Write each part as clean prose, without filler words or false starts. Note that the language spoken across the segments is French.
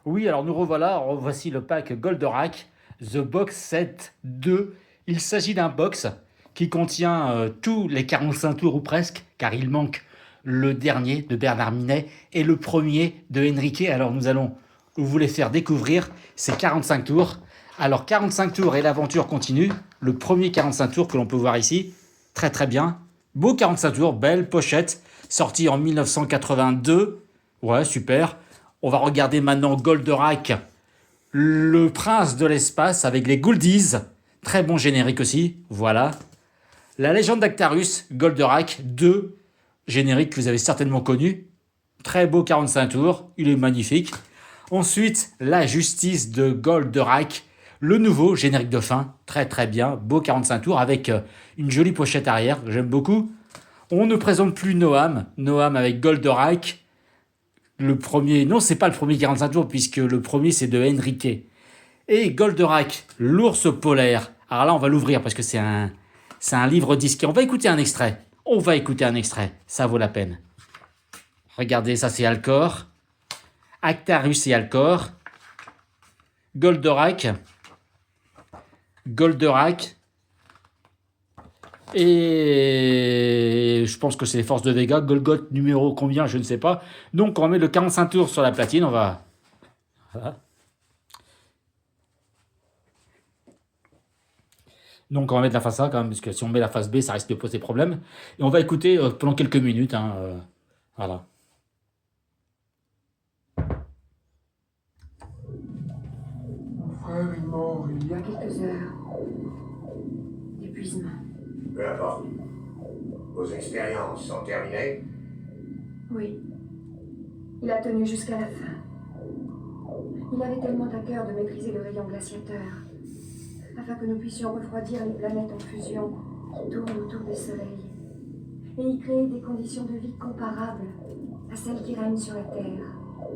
Oui, alors nous revoilà, voici le pack Goldorak, The Box Set 2. Il s'agit d'un box qui contient tous les 45 tours ou presque, car il manque le dernier de Bernard Minet et le premier de Enrique. Alors nous allons vous les faire découvrir ces 45 tours. Alors 45 tours et l'aventure continue. Le premier 45 tours que l'on peut voir ici, très très bien. Beau 45 tours, belle pochette, sorti en 1982. Ouais, super. On va regarder maintenant Goldorak, le prince de l'espace avec les Gouldies. Très bon générique aussi, voilà. La légende d'Actarus, Goldorak 2, générique que vous avez certainement connu. Très beau 45 tours, il est magnifique. Ensuite, la justice de Goldorak, le nouveau générique de fin, très très bien, beau 45 tours avec une jolie pochette arrière, j'aime beaucoup. On ne présente plus Noam, Noam avec Goldorak. Le premier, non, c'est pas le premier 45 tours, puisque le premier c'est de Enrique. Et Goldorak, l'ours polaire. Alors là, on va l'ouvrir parce que c'est un livre disque. On va écouter un extrait. On va écouter un extrait. Ça vaut la peine. Regardez, ça c'est Alcor. Actarus et Alcor. Goldorak. Goldorak. Et je pense que c'est les forces de Vega. Golgoth numéro combien, je ne sais pas. Donc on va mettre le 45 tours sur la platine. On va... Voilà. Donc on va mettre la face A quand même, parce que si on met la face B, ça risque de poser problème. Et on va écouter pendant quelques minutes. Voilà. Mon frère est mort il y a quelques heures. D'épuisement. Peu importe. Vos expériences sont terminées. Oui. Il a tenu jusqu'à la fin. Il avait tellement à cœur de maîtriser le rayon glaciateur, afin que nous puissions refroidir les planètes en fusion qui tournent autour des soleils, et y créer des conditions de vie comparables à celles qui règnent sur la Terre.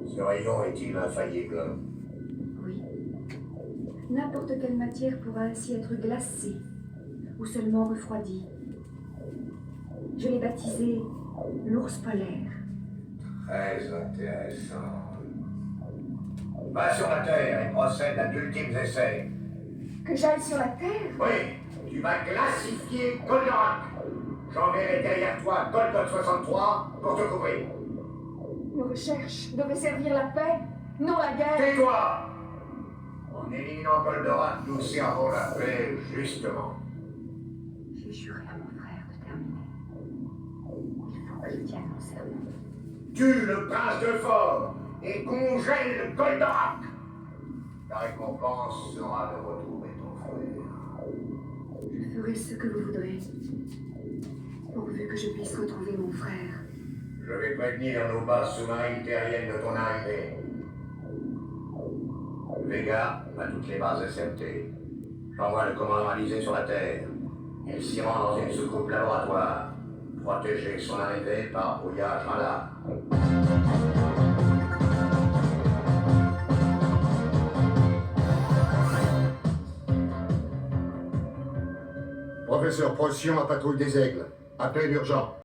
Ce rayon est-il infaillible? Oui. N'importe quelle matière pourra ainsi être glacée ou seulement refroidie. Je l'ai baptisé l'ours polaire. Très intéressant. Va sur la Terre et procède à d'ultimes essais. Que j'aille sur la Terre? Oui, tu vas classifier Goldorak. J'enverrai derrière toi Golgoth 63 pour te couvrir. Nos recherches devaient servir la paix, non la guerre. Tais-toi! En éliminant Goldorak, nous servons la paix, justement. J'ai juré à mon frère de terminer. Il faut qu'il tienne mon serment. Tue le prince de Fort et congèle Goldorak. La récompense sera de retrouver ton frère. Je ferai ce que vous voudrez, pourvu que je puisse retrouver mon frère. Je vais prévenir nos bases sous-marines terriennes de ton arrivée. Vega à toutes les bases SMT. J'envoie le commandant Alizé sur la Terre. Il s'y rend dans une soucoupe laboratoire. Protéger son arrivée par brouillage radar. Professeur Procyon à patrouille des Aigles. Appel urgent.